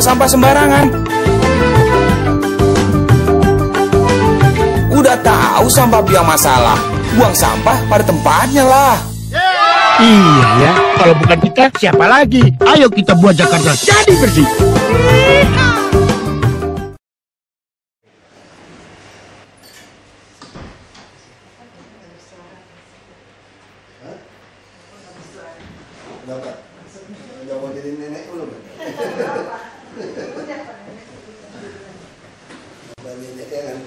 sampah sembarangan. Udah tahu sampah biang masalah, buang sampah pada tempatnya lah. Iya ya, kalau bukan kita siapa lagi? Ayo kita buat Jakarta jadi bersih. Dapat. Udah mau jadi nenek belum? Udah nenek ya kan?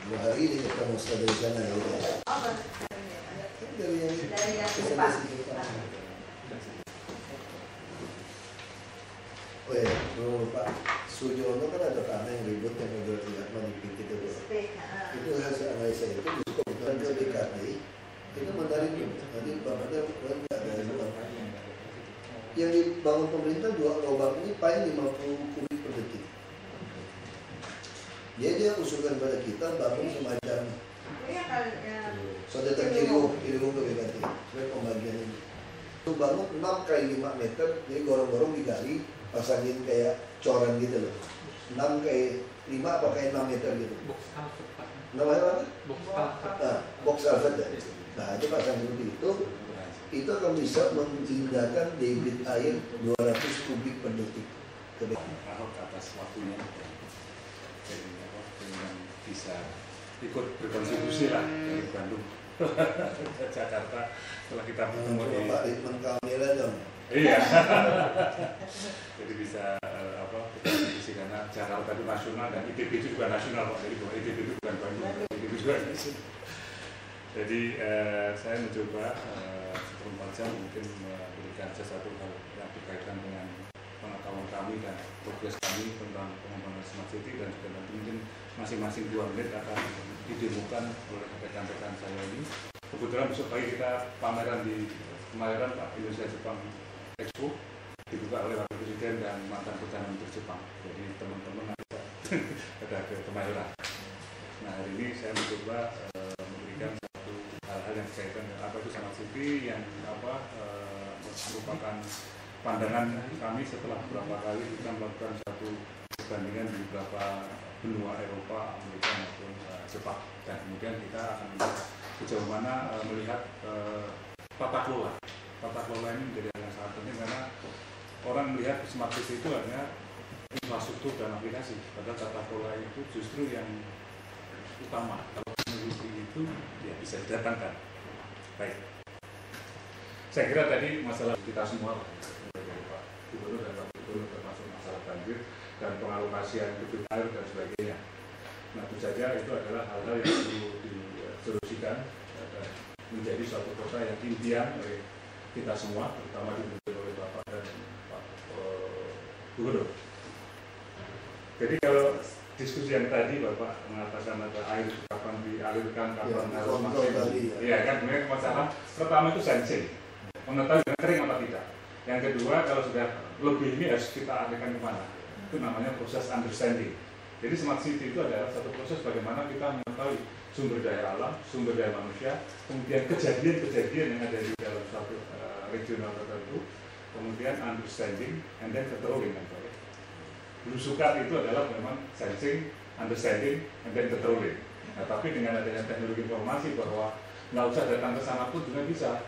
Dua hari ini kita mau start dari sana ya. Dari yang depan. Oh ya, Pak Sujono kan ada tanah yang ribut yang udah tidak mau dipinti itu. Itu hasil analisa itu kebetulan ke DKP itu menarik juga. Nanti bapaknya nggak ada luar. Yang dibangun pemerintah dua lubang ini paling 50 kubik per detik. Dia usulkan pada kita bangun semacam saudara kiriung ke BKT supaya pembagian ini. Itu bangun 6 kali 5 meter, jadi gorong-gorong digali, pasangin kayak coran gitu loh. 6 kali 5 apa kayak 6 meter gitu. Namanya apa? Box alpha ya. Nah itu pasang seperti itu akan bisa memindahkan debit air 200 kubik per detik ke Ahok atas waktunya dengan bisa ikut berkontribusi lah dari Bandung Jakarta setelah kita bertemu di Pak Ridwan Kamil dong. Iya. Jadi bisa berkontribusi karena Jakarta itu nasional dan ITB itu juga nasional Pak. Jadi bahwa ITB itu bukan Bandung, ITB juga nasional. Jadi saya mencoba seperempat jam mungkin memberikan sesuatu hal yang berkaitan dengan pengetahuan kami dan progres kami tentang pengembangan Smart City, dan juga nanti mungkin masing-masing 2 menit akan didemokan oleh rekan-rekan saya ini. Kebetulan besok pagi kita pameran di Kemayoran Pak, Indonesia Jepang Expo dibuka oleh Wakil Presiden dan mantan Perdana Menteri Jepang. Jadi teman-teman ada ke Kemayoran. Nah hari ini saya mencoba memberikan satu hal-hal yang berkaitan dengan apa itu Smart City yang merupakan pandangan kami setelah beberapa kali kita melakukan satu perbandingan di beberapa benua Eropa, Amerika maupun Jepang, dan kemudian kita akan melihat sejauh mana melihat tata kelola. Tata kelola ini menjadi hal yang sangat penting karena orang melihat Smart City itu hanya infrastruktur dan aplikasi, padahal tata kelola itu justru yang utama. Kalau teknologi itu ya bisa didatangkan. Baik, saya kira tadi masalah kita semua dari Pak Gubernur dan Pak Gubernur termasuk masalah banjir dan pengalokasian debit air dan sebagainya. Nah tentu saja itu adalah hal-hal yang perlu disolusikan dan menjadi suatu kota yang impian oleh kita semua, terutama dipimpin oleh Bapak dan Pak Gubernur. Jadi kalau diskusi yang tadi Bapak mengatakan ada air kapan dialirkan, kapan harus maksimal. Iya kan, sebenarnya masalah pertama itu sensing, mengetahui kering apa tidak. Yang kedua, kalau sudah lebih ini harus kita alirkan kemana? Itu namanya proses understanding. Jadi Smart City itu adalah satu proses bagaimana kita mengetahui sumber daya alam, sumber daya manusia, kemudian kejadian-kejadian yang ada di dalam suatu regional tertentu, kemudian understanding, and then controlling. Belusukan itu adalah memang sensing, understanding, and then controlling. Nah, tapi dengan adanya teknologi informasi bahwa nggak usah datang ke sana pun juga bisa,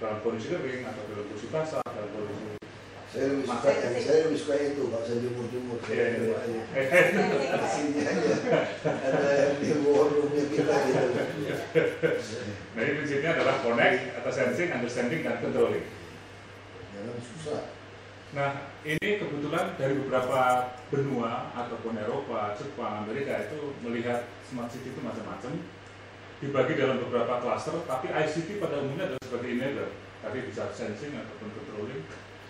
dalam kondisi kering atau dalam kondisi basah, dalam kondisi saya lebih suka itu Pak, saya jemur-jemur. Iya. Sini aja ada yang di war roomnya kita gitu. Nah ini prinsipnya adalah connect atau sensing, understanding, dan controlling. Jangan susah. Nah ini kebetulan dari beberapa benua ataupun Eropa, Jepang, Amerika itu melihat Smart City itu macam-macam, dibagi dalam beberapa klaster, tapi ICT pada umumnya adalah sebagai enabler. Tadi bisa sensing ataupun controlling.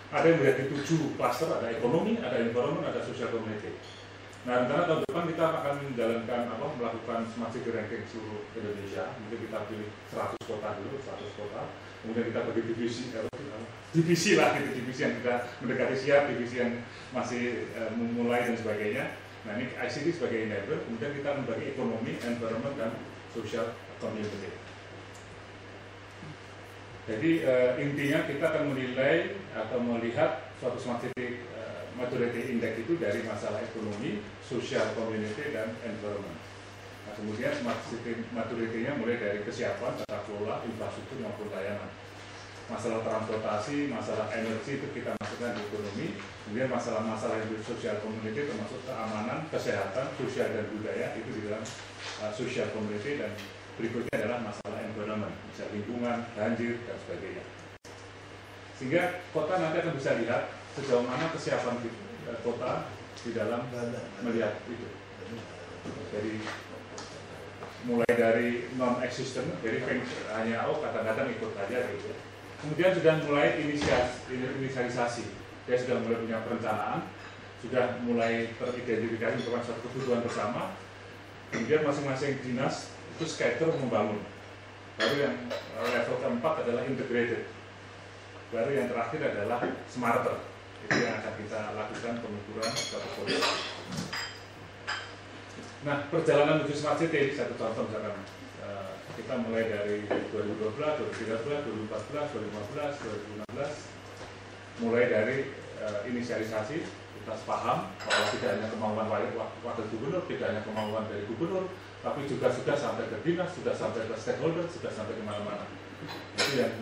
Ada yang melihat di 7 klaster, ada ekonomi, ada environment, ada social community. Nah, rencana tahun depan kita akan menjalankan melakukan Smart City ranking seluruh Indonesia. Mungkin kita pilih 100 kota dulu, 100 kota. Kemudian kita bagi divisi lah, gitu, divisi yang kita mendekati siap, divisi yang masih memulai dan sebagainya. Nah, ini ICT sebagai enabler. Kemudian kita membagi ekonomi, environment, dan social community. Jadi intinya kita akan menilai atau melihat suatu smart city maturity index itu dari masalah ekonomi, social, community, dan environment. Nah, kemudian smart city maturity-nya mulai dari kesiapan, tata kelola, infrastruktur maupun layanan. Masalah transportasi, masalah energi itu kita masukkan di ekonomi. Kemudian masalah-masalah yang di social community termasuk keamanan, kesehatan, sosial dan budaya itu di dalam social community, dan berikutnya adalah masalah environment, misalnya lingkungan, banjir, dan sebagainya. Sehingga kota nanti akan bisa lihat sejauh mana kesiapan kota di dalam melihat itu. Jadi mulai dari non-existent, jadi hanya kadang-kadang ikut aja gitu. Kemudian sudah mulai inisialisasi, dia sudah mulai punya perencanaan, sudah mulai teridentifikasi merupakan suatu kebutuhan bersama. Kemudian masing-masing dinas itu skater membangun. Baru yang level keempat adalah integrated. Baru yang terakhir adalah smarter. Itu yang akan kita lakukan pengukuran suatu polisi. Nah, perjalanan menuju smart city, satu contoh misalkan kita mulai dari 2012, 2013, 2014, 2015, 2016, mulai dari inisialisasi, kita paham bahwa tidak hanya kemauan wakil gubernur, tidak hanya kemauan dari gubernur, tapi juga sudah sampai ke dinas, sudah sampai ke stakeholder, sudah sampai kemana-mana. Itu yang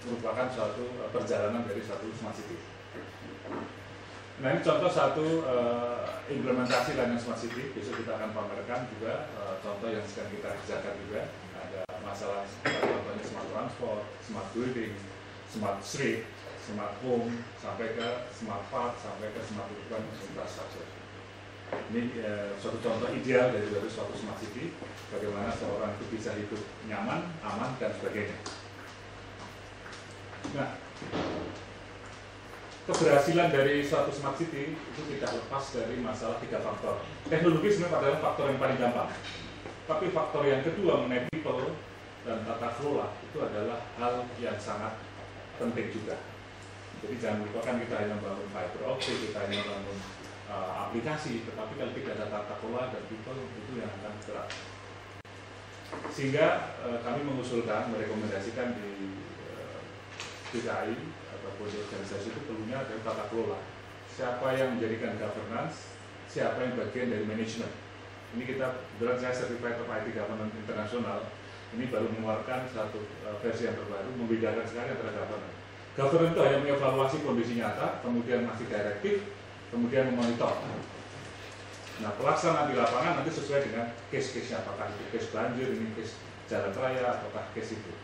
merupakan suatu perjalanan dari satu smart city. Nah, ini contoh satu implementasi layanan smart city. Besok kita akan pamerkan juga contoh yang sedang kita kerjakan juga. Ada masalah contohnya smart transport, smart building, smart street, smart home, sampai ke smart park, sampai ke smart urban infrastructure. Ini suatu contoh ideal dari suatu smart city, bagaimana seorang itu bisa hidup nyaman, aman, dan sebagainya. Nah, keberhasilan dari suatu smart city itu tidak lepas dari masalah 3 faktor. Teknologi sebenarnya adalah faktor yang paling gampang. Tapi faktor yang kedua mengenai people dan tata kelola itu adalah hal yang sangat penting juga. Jadi jangan lupakan kita hanya membangun fiber optic, kita hanya membangun aplikasi, tetapi kalau tidak ada tata kelola dan people itu yang akan berat. Sehingga kami mengusulkan, merekomendasikan di DKI ataupun di organisasi itu perlunya ada tata kelola. Siapa yang menjadikan governance, siapa yang bagian dari manajemen. Ini kita, kebetulan saya certified of IT governance internasional, ini baru mengeluarkan satu versi yang terbaru, membedakan sekali antara governance. Governance itu hanya mengevaluasi kondisi nyata, kemudian masih direktif, kemudian memonitor. Nah, pelaksanaan di lapangan nanti sesuai dengan case-case-nya, apakah itu case banjir, ini case jalan raya, ataukah case itu.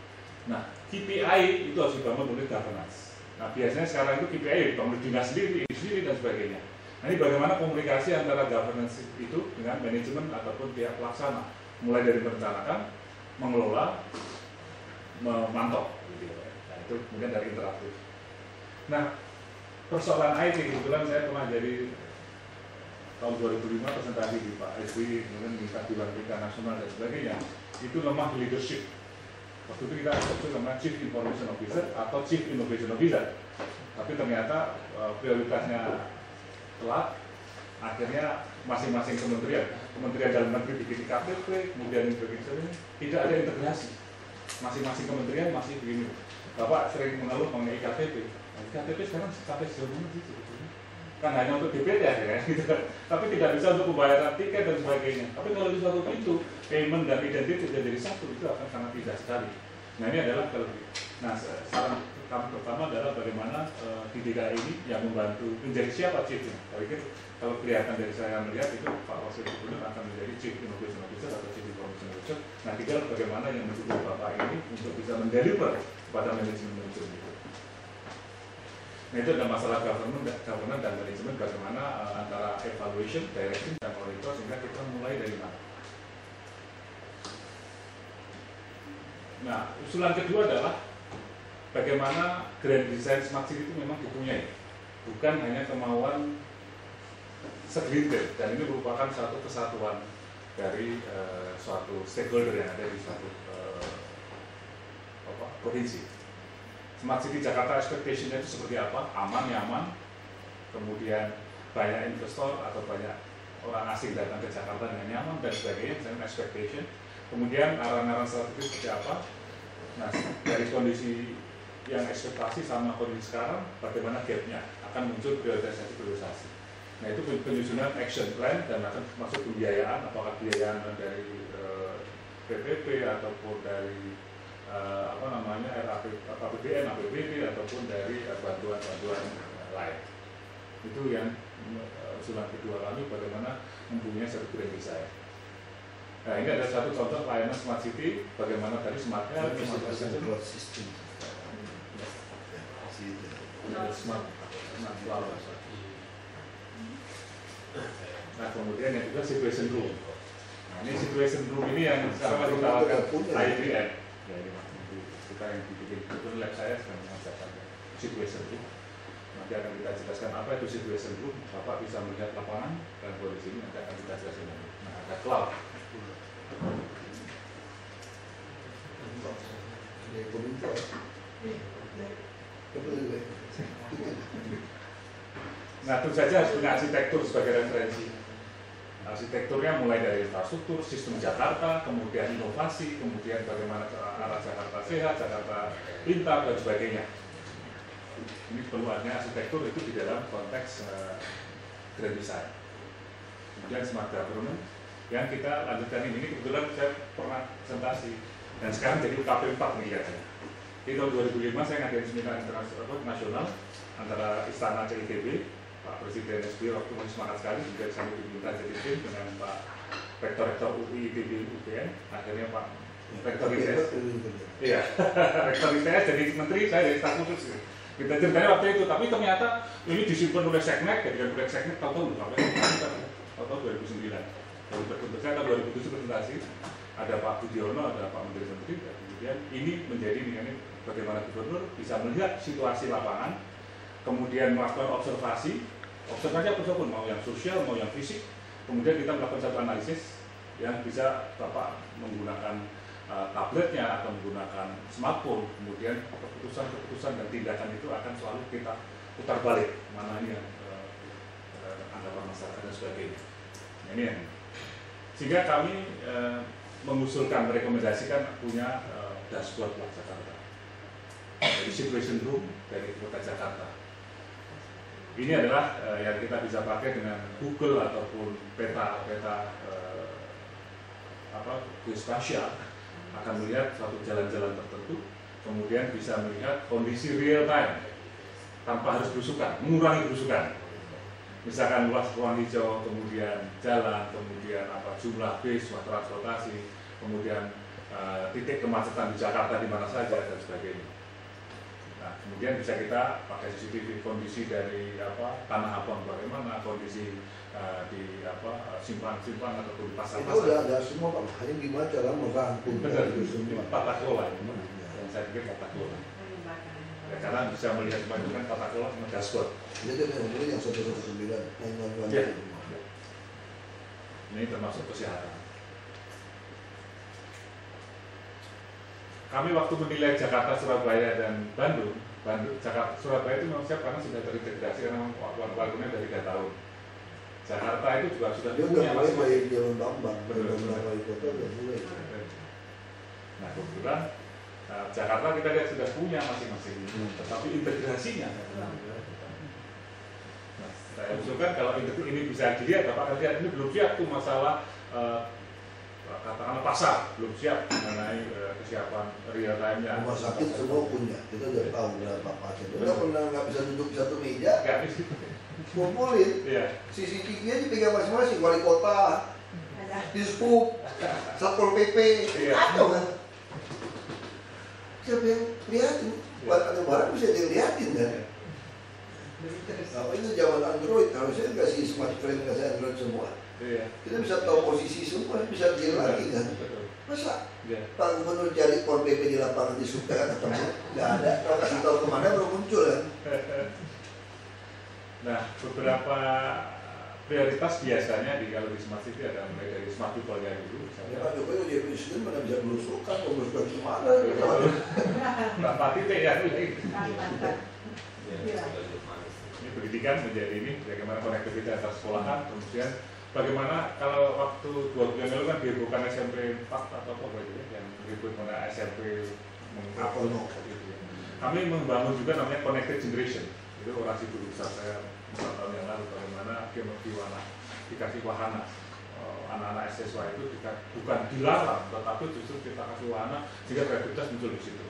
Nah, KPI itu harus dibangun oleh governance. Nah, biasanya sekarang itu KPI dibangun dinas sendiri, dan sebagainya. Nah, ini bagaimana komunikasi antara governance itu dengan manajemen ataupun pihak pelaksana, mulai dari merencanakan, mengelola, memantau. Nah, itu kemudian dari interaktif. Nah, persoalan IT, kebetulan saya pernah jadi tahun 2005 presentasi di Pak SBY, kemudian minta Dewan Pendidikan Nasional dan sebagainya, itu lemah leadership. Waktu itu kita sebut namanya Chief Information Officer atau Chief Innovation Officer. Tapi ternyata prioritasnya telat, akhirnya masing-masing kementerian dalam negeri bikin KTP, kemudian bikin ini, tidak ada integrasi. Masing-masing kementerian masih begini. Bapak sering mengeluh mengenai KTP. KTP sekarang sampai sejauh mana sih sebetulnya? Kan hanya untuk DPT ya, gitu. Tapi tidak bisa untuk pembayaran tiket dan sebagainya. Tapi kalau di suatu pintu, payment dan identitas sudah jadi satu, itu akan sangat indah sekali. Nah, ini adalah kelebihan. Nah, saran kami pertama adalah bagaimana di DKI ini yang membantu menjadi siapa chiefnya. Kalau kelihatan dari saya melihat itu Pak Wakil Gubernur akan menjadi Chief Innovation Officer atau Chief Information Officer. Nah, tinggal bagaimana yang mendukung Bapak ini untuk bisa mendeliver kepada manajemen itu. Nah, itu ada masalah governance dan manajemen, bagaimana antara evaluation, direction, dan monitor, sehingga kita mulai dari mana. Nah, usulan kedua adalah bagaimana grand design smart city itu memang dipunyai, bukan hanya kemauan segelintir, dan ini merupakan satu kesatuan dari suatu stakeholder yang ada di suatu provinsi. Smart City Jakarta expectation-nya itu seperti apa? Aman, nyaman, kemudian banyak investor atau banyak orang asing datang ke Jakarta dengan nyaman dan sebagainya, misalnya expectation. Kemudian arahan-arahan strategis seperti apa? Nah, dari kondisi yang ekspektasi sama kondisi sekarang, bagaimana gapnya akan muncul priorisasi. Nah, itu penyusunan action plan dan akan masuk pembiayaan, apakah pembiayaan dari PPP ataupun dari APBN, APBD ataupun dari bantuan-bantuan lain. Itu yang usulan kedua kami, bagaimana mempunyai satu grand design. Nah, ini ada satu contoh layanan smart city, bagaimana tadi smart health, smart system, smart cloud. Nah, kemudian yang juga situation room. Nah, ini situation room ini yang sekarang lagi ditawarkan IBM. Ya, ini kita yang dibikin itu lab saya sedang mengajarkan situation room. Nanti akan kita jelaskan apa itu situation room. Bapak bisa melihat lapangan dan kondisi ini nanti akan kita jelaskan. Nah, ada cloud. Nah, tentu saja harus punya arsitektur sebagai referensi. Arsitekturnya mulai dari infrastruktur, sistem Jakarta, kemudian inovasi, kemudian bagaimana arah Jakarta sehat, Jakarta pintar, dan sebagainya. Ini perlu adanya arsitektur itu di dalam konteks grand design. Kemudian smart government yang kita lanjutkan ini kebetulan saya pernah presentasi dan sekarang jadi UKP 4 nih katanya. Di tahun 2005 saya ngadain seminar internasional antara Istana CITB, Pak Presiden SBY waktu masih semangat sekali, juga sampai diminta jadi tim dengan Pak Rektor UI, ITB, UGM, akhirnya Pak Rektor ITS, iya, Rektor ITS jadi menteri, saya jadi staf khusus. Kita ceritanya waktu itu, tapi ternyata ini disimpan oleh Seknek, jadi proyek Seknek tahu-tahu, tahu-tahu 2009. Baru berbentuk saya tahun 2007 presentasi, ada Pak Budiono, ada Pak Menteri-Menteri, dan kemudian ini menjadi ini bagaimana gubernur bisa melihat situasi lapangan, kemudian melakukan observasi apapun, mau yang sosial, mau yang fisik, kemudian kita melakukan satu analisis yang bisa Bapak menggunakan tabletnya atau menggunakan smartphone, kemudian keputusan dan tindakan itu akan selalu kita putar balik, mana ini yang anggapan masyarakat dan sebagainya. Nah, ini yang sehingga kami mengusulkan, merekomendasikan punya dashboard Jakarta, dari situation room dari kota Jakarta. Ini adalah yang kita bisa pakai dengan Google ataupun peta geospasial, akan melihat suatu jalan-jalan tertentu, kemudian bisa melihat kondisi real time tanpa harus berusukan, mengurangi berusukan. Misalkan luas ruang hijau, kemudian jalan, kemudian jumlah bis, transportasi, kemudian titik kemacetan di Jakarta di mana saja dan sebagainya. Nah, kemudian bisa kita pakai CCTV kondisi dari Tanah Abang bagaimana, kondisi di simpang-simpang ataupun pasar-pasar. Itu udah ada semua Pak, hanya gimana cara merangkum itu semua. Tata kelola, yang saya pikir tata kelola. Ya, karena bisa melihat kemajuan tata kelola sama dashboard. Jadi yang 119, ya. Ini termasuk kesehatan. Kami waktu menilai Jakarta, Surabaya, dan Bandung, Jakarta, Surabaya itu memang siap karena sudah terintegrasi karena waktunya dari 3 tahun. Jakarta itu juga sudah punya masing-masing. Nah, kebetulan Jakarta kita lihat sudah punya masing-masing, tetapi integrasinya. Nah, saya usulkan kalau ini bisa dilihat, Bapak lihat ini belum siap tuh masalah katakanlah pasar belum siap mengenai kesiapan real time-nya. Rumah sakit semua punya, kita udah tahu berapa pasien. Udah pernah nggak bisa duduk di satu meja, kumpulin. CCTV-nya dipegang masing-masing, wali kota, Dishub, Satpol PP, ada kan? Siapa yang lihatin? Ada barang bisa dilihatin kan? Nah, itu zaman Android, harusnya kasih smartphone, kasih Android semua. Kita bisa tahu posisi semua, bisa dilihat lagi kan? Masa Pak Gubernur cari Pol PP di lapangan di Suka kan ketemu? Nggak ada, kalau kasih tahu kemana baru muncul kan? Nah, beberapa prioritas biasanya kalau di Smart City ada mulai dari Smart People-nya dulu. Ya Pak Jokowi udah presiden mana bisa belusukan, belusukan kemana? Berapa titik ya? Ini pendidikan menjadi ini, bagaimana konektivitas antar sekolahan, kemudian bagaimana kalau waktu 2 bulan lalu kan dihebohkan SMP 4 atau apa gitu ya, yang ribut mana SMP 0 mengupload gitu ya. Kami membangun juga namanya connected generation. Itu orasi dulu saya 4 tahun yang lalu bagaimana game dikasih wahana. Anak-anak siswa itu bukan dilarang, tetapi justru kita kasih wahana sehingga kreativitas muncul di situ.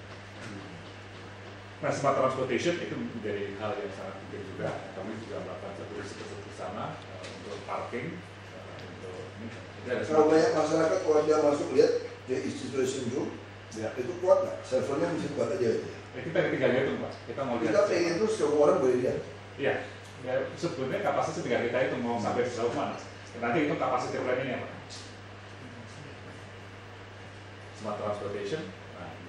Nah, smart transportation itu menjadi hal yang sangat penting juga. Kami juga melakukan satu riset di sana untuk parking. Kalau banyak masyarakat kalau dia masuk lihat dia institution room, itu kuat nggak? Servernya mesti kuat aja itu. Kita tinggal hitung, Pak. Kita mau lihat. Kita pengen itu semua orang boleh lihat. Iya. Ya, sebenarnya kapasitas tinggal kita itu mau sampai sejauh mana. Nanti itu kapasitas planningnya, Pak. Smart transportation,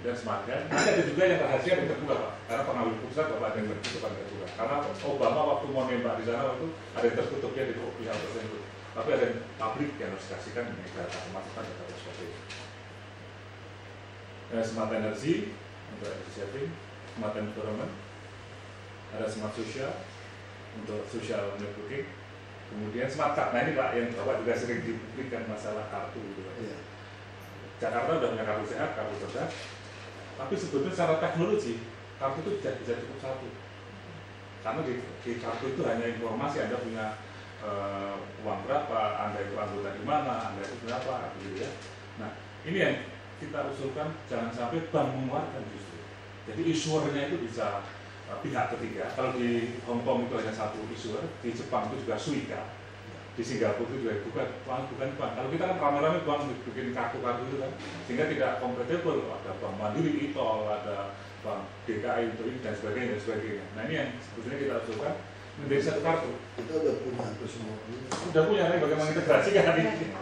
dan smart gun. Ada juga yang rahasia yang terbuka, Pak. Karena pengambil pusat Bapak ada yang tertutup, ada terbuka. Karena Obama waktu mau nembak di sana waktu ada yang tertutupnya di pihak tersebut. Tapi ada yang publik yang harus dikasihkan ini data kemasukan data transportation. Smart energy untuk energy saving, smart environment, ada smart social untuk social networking. Kemudian smart card, nah ini Pak yang Bapak juga sering dipublikkan masalah kartu gitu Pak. Iya. Jakarta udah punya kartu sehat, kartu cerdas, tapi sebetulnya secara teknologi kartu itu bisa cukup satu. Karena di kartu itu hanya informasi Anda punya uang berapa, Anda itu anggota di mana, Anda itu berapa, gitu ya. Nah ini yang kita usulkan jangan sampai bank mengeluarkan justru. Jadi issuernya itu bisa pihak ketiga. Kalau di Hong Kong itu hanya satu issuer, di Jepang itu juga Suica, di Singapura itu juga bukan bank. Kalau kita kan rame-rame bank bikin kartu-kartu itu kan, sehingga tidak kompatibel. Ada Bank Mandiri, ITOL, ada Bank DKI itu dan sebagainya. Nah ini yang sebetulnya kita usulkan menjadi satu kartu. Kita udah punya itu semua. Udah punya, nih bagaimana integrasikan ini.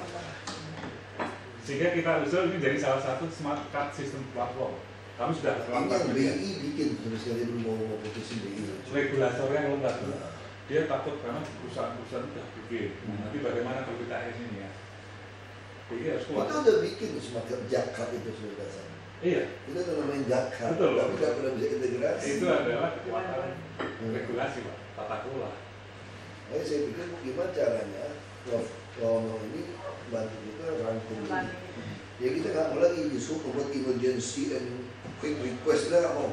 Sehingga kita usul ini jadi salah satu smart card system platform. Kami sudah melakukan BI bikin terus kali belum mau putusin BI. Regulatornya longgar. Dia takut karena perusahaan-perusahaan sudah bikin. Nanti bagaimana kalau kita ini ya? BI harus kuat. Kita udah bikin semacam jakat itu sudah sana. Iya. Kita udah namanya jakat. Betul. Tapi nggak pernah bisa integrasi. Itu adalah kekuatan regulasi Pak, tata kelola. Jadi saya pikir gimana caranya kalau ini bantu kita rangkum. Ya kita nggak mau lagi justru membuat emergency and quick request lah nggak mau.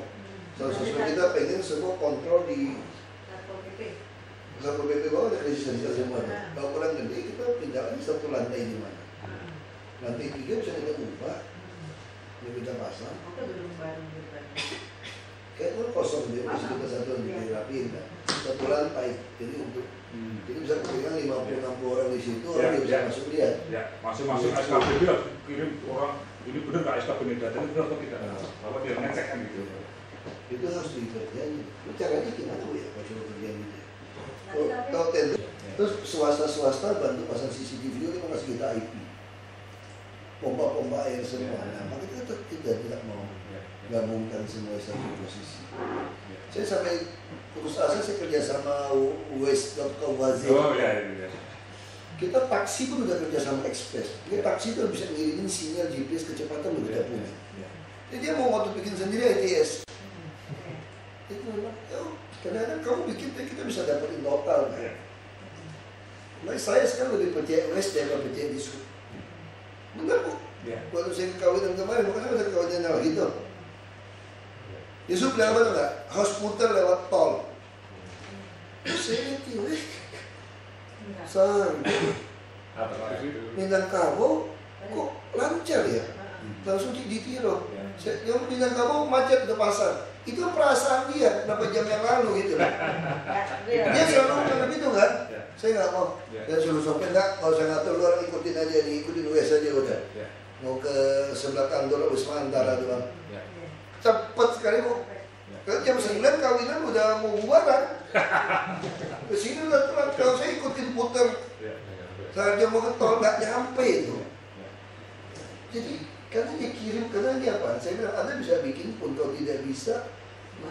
Sesuatu kita pengen semua kontrol di Satpol PP bawah ada krisis semua. Kalau kurang gede kita pindah lagi satu lantai di mana. Lantai 3 bisa kita ubah, kita pasang. Kayak kosong dia masih kita satu dirapiin kan. Satu lantai. Jadi untuk jadi bisa kemudian 50-60 orang di situ orang bisa masuk lihat. Ya, masuk SKP dia kirim orang ini benar nggak SKP ini datanya benar atau tidak? Bahwa dia ngecek kan gitu. Itu harus dikerjain. Itu caranya gimana ya kalau kerjaan gitu? Kalau tender, terus swasta bantu pasang CCTV itu kasih kita IP, pompa air semua. Nah, maka kita tidak mau gabungkan semua satu posisi. Saya sampai putus asa saya kerja sama Waze.com. Oh iya. Kita taksi pun udah kerja sama Express. Dia taksi itu bisa ngirimin sinyal GPS kecepatan udah kita punya. Jadi dia mau waktu bikin sendiri ITS. Itu memang, kadang-kadang kamu bikin kita bisa dapetin total kan. Nah, saya sekarang lebih percaya Waze daripada percaya Dishub. Benar Bu. Waktu saya kawinan kemarin, bukan saya kawinan lewat gitu. Dishub lewat enggak? Harus putar lewat tol. Saya lihat, Minangkabau kok lancar ya? Langsung ditiru. Yang Minangkabau macet ke pasar. Itu perasaan dia berapa jam yang lalu gitu. Dia selalu bilang gitu kan? Saya nggak mau. Dan suruh sopir nggak. Kalau saya ngatur lu orang ikutin aja, ikutin US aja udah. Mau ke sebelah kantor Wisma Antara doang. Cepet sekali Bu. Jam 9 kawinan udah mau bubaran. Kesini udah telat. Kalau saya ikutin puter, saya mau ke tol nggak nyampe itu. Jadi karena dia kirim, karena ini apa? Saya bilang Anda bisa bikin pun kalau tidak bisa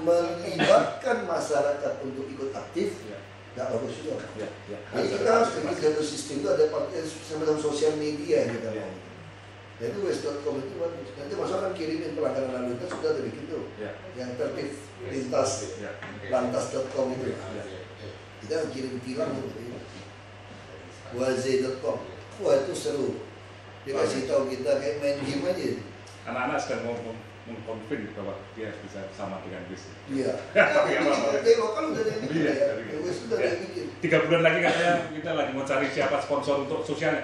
melibatkan masyarakat untuk ikut aktif, nggak bagus juga. Jadi kita harus bikin satu sistem itu ada semacam sosial media yang kita mau. Jadi Waze.com itu nanti masyarakat kirimin pelanggaran lalu lintas sudah ada bikin tuh, yang tertib lintas lantas.com itu. Kita kirim tilang gitu. Waze.com, wah itu seru. Dia kasih tahu kita kayak main game aja. Anak-anak sedang mengkonfirm bahwa dia bisa sama dengan bis. Iya. Tapi apa? Dari lokal udah ada yang bikin Iya, ya. dari gitu. Wes udah ada yang bikin. 3 bulan lagi katanya kita lagi mau cari siapa sponsor untuk sosialnya.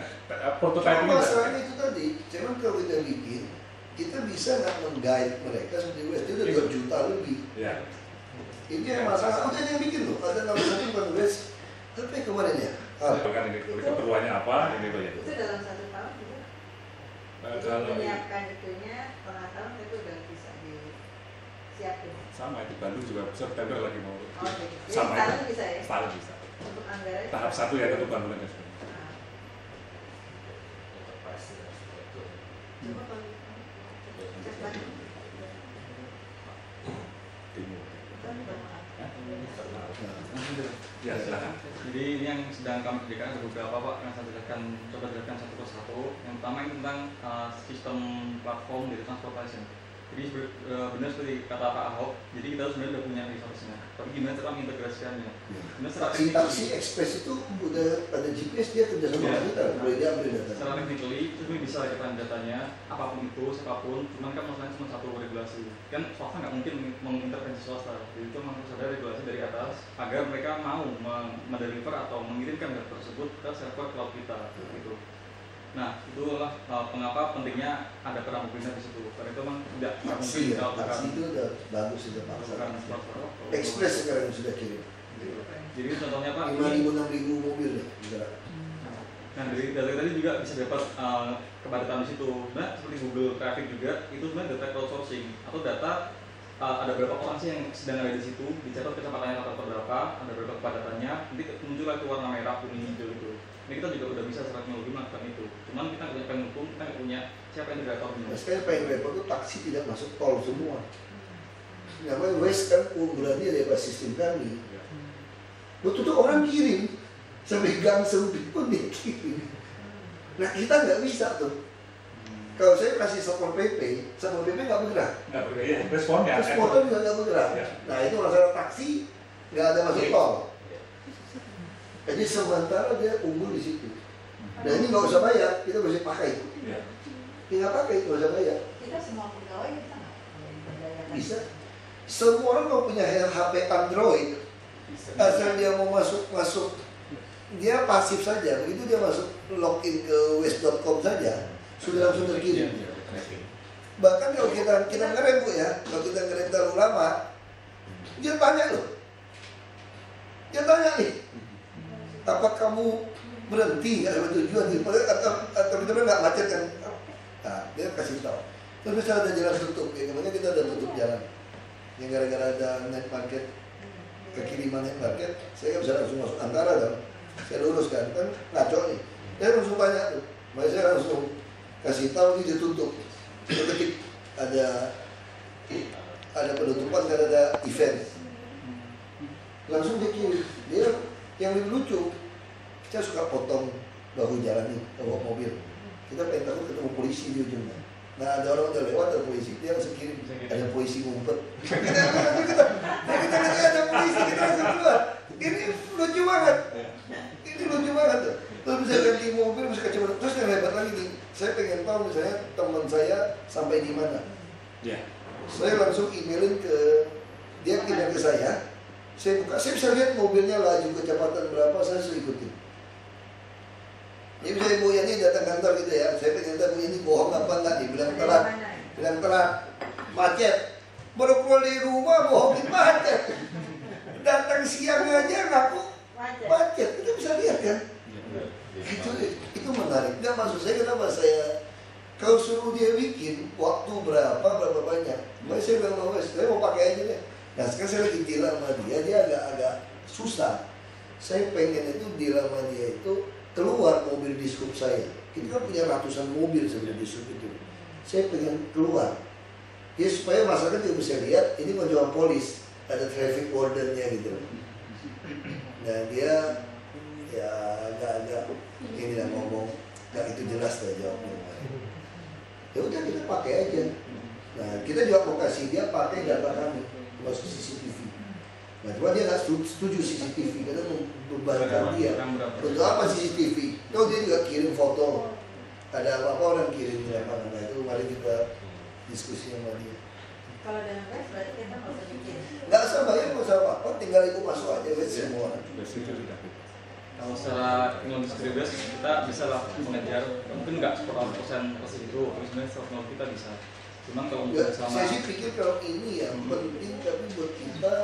Prototype Cuma ini. masalahnya itu tadi, cuman kalau kita bikin, kita bisa nggak meng-guide mereka seperti Wes, dia udah 2 juta lebih. Iya. Ini yang masalah, udah ada yang bikin loh, ada nama satu bukan Wes, tapi kemarin ya. Kan ini keperluannya apa ini Pak ya? Itu dalam 1 tahun juga. Kalau Menyiapkan itunya, pengetahuan itu udah bisa disiapin. sama di Bandung juga September lagi mau. Oh, gitu. Sama Jadi itu. bisa ya? Setahun bisa. Untuk anggaran. Tahap 1 ya ketuban bulan ya. Coba kalau cek lagi. Ya silakan. Jadi ini yang sedang kami kerjakan ada beberapa Pak yang saya jelaskan, coba jelaskan satu persatu. Yang pertama ini tentang sistem platform dari transportation. Jadi benar seperti kata Pak Ahok, jadi kita sebenarnya udah punya resource-nya. Tapi gimana cara mengintegrasikannya? Benar secara Taksi ekspres itu udah ada GPS, dia kerja sama kita, boleh diambil data. secara technically itu bisa rekan datanya apapun itu, siapapun. Cuman kan masalahnya cuma satu regulasi. Kan swasta nggak mungkin mengintervensi swasta. Jadi itu harus ada regulasi dari atas agar mereka mau mendeliver atau mengirimkan data tersebut ke server cloud kita. Gitu. Nah, itulah mengapa pentingnya ada peran pemerintah di situ. Karena itu memang tidak Taksi ya, taksi itu udah bagus itu paksa. Ekspres sekarang sudah kirim. Jadi contohnya Pak, 5.000-6.000 mobil ya. nah dari data tadi juga bisa dapat kepadatan di situ. Nah, seperti Google Traffic juga itu sebenarnya data crowdsourcing atau data ada berapa orang sih yang sedang ada di situ, dicatat kecepatannya rata-rata berapa, ada berapa kepadatannya, nanti muncullah itu warna merah, kuning, hijau itu. Ini kita juga udah bisa secara teknologi melakukan itu. Cuman kita nggak punya hukum, kita nggak punya siapa yang integratornya. Nah, sekarang paling repot itu taksi tidak masuk tol semua. Namanya West kan unggulannya daripada sistem kami. Betul tuh orang kirim sampai gang sempit pun dia kirim. Nah kita nggak bisa tuh. Kalau saya kasih Satpol PP nggak bergerak. Nggak berbeda. Responnya. Responnya juga nggak bergerak. Ya. Nah itu masalah taksi nggak ada masuk tol. Jadi sementara dia unggul di situ. Dan ini nggak usah bayar, kita bisa pakai. Ya. Tinggal pakai, nggak usah bayar. Kita semua pegawai kita nggak memberdayakan. Bisa. Semua orang mau punya HP Android, asal dia mau masuk, dia pasif saja. Begitu dia masuk login ke west.com saja, sudah langsung terkirim. Bahkan kalau kita ngerem Bu ya, kalau kita ngerem terlalu lama, dia tanya loh. Dia tanya nih, apa kamu berhenti nggak sampai tujuan? Atau kita nggak macet kan? Nah, dia kasih tahu. Terus misalnya ada jalan tutup, ya kemarin kita ada tutup jalan. Yang gara-gara ada night market, kekiriman night market, saya nggak bisa langsung masuk antara kan. Saya luruskan kan ngaco nih. Dia langsung tanya tuh, makanya saya langsung kasih tahu ini ditutup. Ketik ada penutupan karena ada event. Langsung dia kirim. Dia yang lebih lucu, kita suka potong bahu jalan nih, bawa mobil. Kita pengen takut ketemu polisi di ujungnya. Nah ada orang udah lewat, ada polisi, dia langsung kirim, ada polisi ngumpet. Kita lihat ada polisi, kita langsung keluar. Ini lucu banget. Ini lucu banget tuh. Terus bisa ganti mobil, bisa kacamata. Terus yang hebat lagi nih, saya pengen tahu misalnya teman saya sampai di mana. Ya. Saya langsung emailin ke dia, email ke saya buka, saya bisa lihat mobilnya laju kecepatan berapa, saya suruh ikutin. Jadi misalnya Bu Yani datang kantor gitu ya, saya pengen tahu Bu Yani bohong apa enggak, dia bilang telat, macet, baru keluar dari rumah bohongin macet, datang siang aja ngaku macet, kita bisa lihat kan? Itu menarik. Dan maksud saya kenapa saya kalau suruh dia bikin waktu berapa banyak, makanya saya bilang saya mau pakai aja deh. Nah sekarang saya lagi deal sama dia agak susah. Saya pengen itu deal sama dia itu keluar mobil di scoop saya. Kita kan punya ratusan mobil sebenarnya di scoop itu. Saya pengen keluar. Ya supaya masyarakat juga bisa lihat ini menjual polis, ada traffic wardennya gitu. Nah dia ya agak ini lah ngomong, nggak itu jelas lah jawabnya. Ya udah kita pakai aja. Nah kita juga mau kasih dia pakai data kami, masuk CCTV. Nah cuma dia nggak setuju CCTV karena membebankan dia. Untuk apa CCTV? Kalau dia juga kirim foto, ada apa-apa orang kirim di lapangan. Nah itu mari kita diskusi sama dia. Kalau dengan web berarti kita nggak usah bikin. Nggak usah bayar, nggak usah apa-apa, tinggal itu masuk aja web semua. Kalau secara teknologi security kita bisa lah mengejar, mungkin nggak 100% persis itu, tapi sebenarnya teknologi kita bisa. Cuman kalau Ya, sama saya sih pikir kalau ini ya penting, tapi buat kita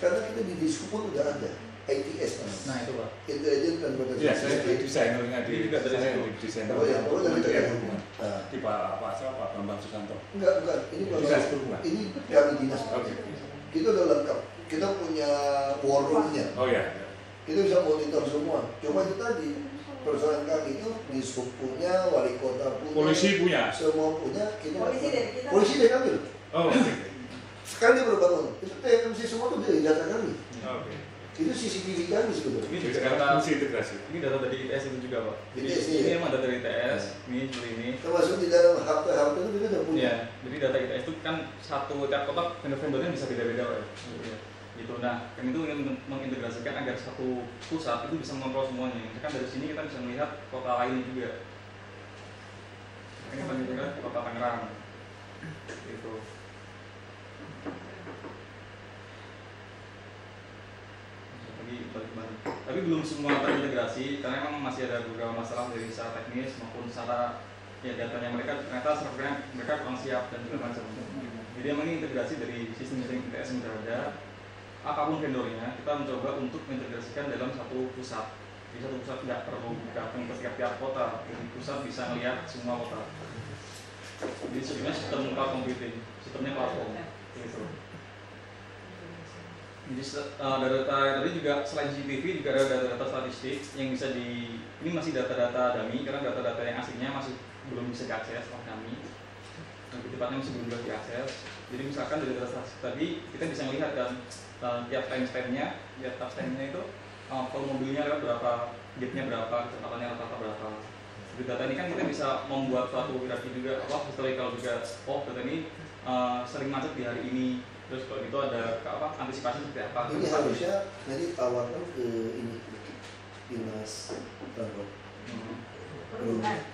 karena kita di Diskup pun udah ada ITS namanya. nah itu Pak. Intelijen dan Ya, saya desainernya di Ini juga dari saya situ. di desainer Oh ya, oh dari Kementerian itu. Perhubungan. Nah, Di Pak Bambang Susanto. enggak, ini bukan Dinas Perhubungan. ini kami dinas. Oke. Kita udah lengkap. Kita punya war room-nya. Oh ya. Kita bisa monitor semua. Cuma itu tadi persoalan kami itu Diskup punya, wali kota punya, Polisi punya. semua punya. Kita Polisi dari kita. polisi dari kami. Oh, oke. Sekarang dia baru bangun. Itu TMC semua tuh dari data kami. Oke. Itu CCTV kami sebetulnya. Ini Jadi juga sekarang data, fungsi integrasi. ini data dari ITS itu juga Pak. Jadi ITS, ini iya. emang data dari ITS, ini seperti ini. Termasuk di dalam harta-harta itu kita udah punya. Iya, jadi data ITS itu kan tiap kota vendor-vendornya bisa beda-beda Pak. Ya. Gitu. Nah, kami itu ingin mengintegrasikan agar satu pusat itu bisa mengontrol semuanya. Misalkan dari sini kita bisa melihat kota lain juga. Ini kami juga kota Tangerang. Gitu. Lagi balik kembali. Tapi belum semua terintegrasi karena memang masih ada beberapa masalah dari secara teknis maupun secara ya datanya mereka ternyata servernya mereka kurang siap dan segala macam. Jadi emang ini integrasi dari sistem-sistem ITS yang sudah ada. Apapun vendornya, kita mencoba untuk mengintegrasikan dalam satu pusat. Di satu pusat tidak perlu datang ke setiap kota. Di pusat bisa melihat semua kota. Jadi sebenarnya sistem cloud computing, sistemnya platform. Gitu. Jadi data tadi juga selain CCTV juga ada data-data statistik yang bisa ini masih data-data dummy karena data-data yang aslinya masih belum bisa diakses oleh kami. Lebih tepatnya masih belum bisa diakses. Jadi misalkan dari data statistik tadi kita bisa melihat kan tiap timestamp-nya itu kalau mobilnya lewat berapa, gate-nya berapa, kecepatannya rata-rata berapa. Dari data ini kan kita bisa membuat suatu hierarki juga, historical juga. Oh, data ini sering macet di hari ini. Terus kalau gitu ada antisipasi seperti apa? Ini harusnya nanti tawarkan ke ini dinas transport Perhubungan.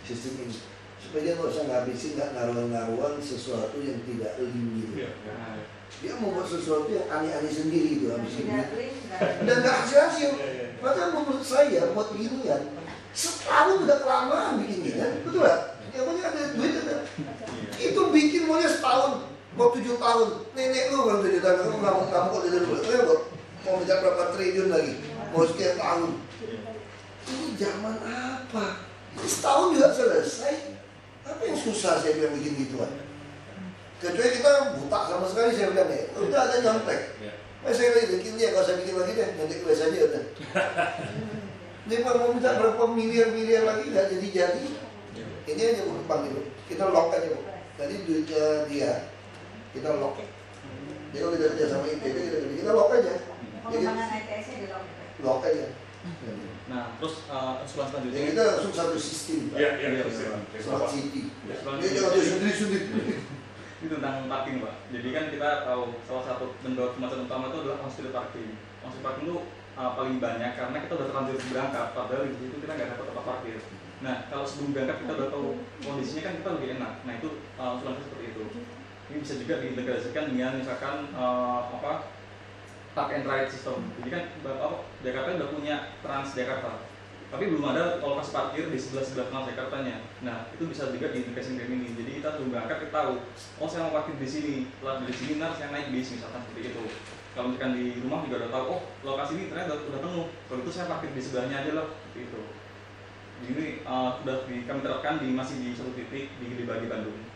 sistem ini supaya dia nggak usah ngabisin nggak naruhan-naruhan sesuatu yang tidak link gitu. Iya. Nah, Dia mau buat sesuatu yang aneh-aneh sendiri itu habisin Tidak duit link, dan nggak hasil. Maka menurut saya buat ginian setahun udah kelamaan bikin ginian, betul nggak? Yang punya ada duit ada. Itu bikin maunya setahun. Mau 7 tahun, nenek lu baru 7 tahun, kamu kok udah dulu, mau minta berapa triliun lagi, mau sekian tahun. Ini zaman apa? Ini setahun juga selesai. Apa yang susah saya bilang bikin gituan? Kecuali kita buta sama sekali saya bilang ya, udah ada nyontek. Saya lagi bikin dia, kalau saya bikin lagi deh, nyontek biasa aja udah. Dia mau minta berapa miliar lagi nggak jadi. Ini aja Bu, panggil, kita lock aja Bu. Tadi duitnya dia. Kita lock. Dia kalau kita kerja sama ITB, kita lock aja. Pengembangan ITS-nya di lock. Lock aja. nah terus usulan selanjutnya Jadi kita langsung satu sistem. Iya, Iya, Smart City. usulan Dia jangan dia sendiri. ini tentang parking Pak. Jadi kan kita tahu salah satu bentuk kemacetan utama itu adalah on-street parking. On-street parking itu paling banyak karena kita udah terlanjur berangkat, padahal di situ kita nggak dapat tempat parkir. Nah kalau sebelum berangkat kita udah tahu kondisinya kan kita lebih enak. Nah itu usulan seperti itu. Ini bisa juga diintegrasikan dengan misalkan park and ride system. Jadi kan Jakarta udah punya Trans Jakarta, tapi belum ada lokasi parkir di sebelah Trans Jakartanya. Nah itu bisa juga diintegrasikan dengan ini. Jadi kita sebelum berangkat kita tahu, oh saya mau parkir di sini, setelah dari sini saya naik bis misalkan seperti itu. Kalau misalkan di rumah juga udah tahu, oh lokasi ini ternyata udah penuh. Kalau itu saya parkir di sebelahnya aja lah, seperti itu. Jadi sudah kami terapkan masih di satu titik di Gede Bandung.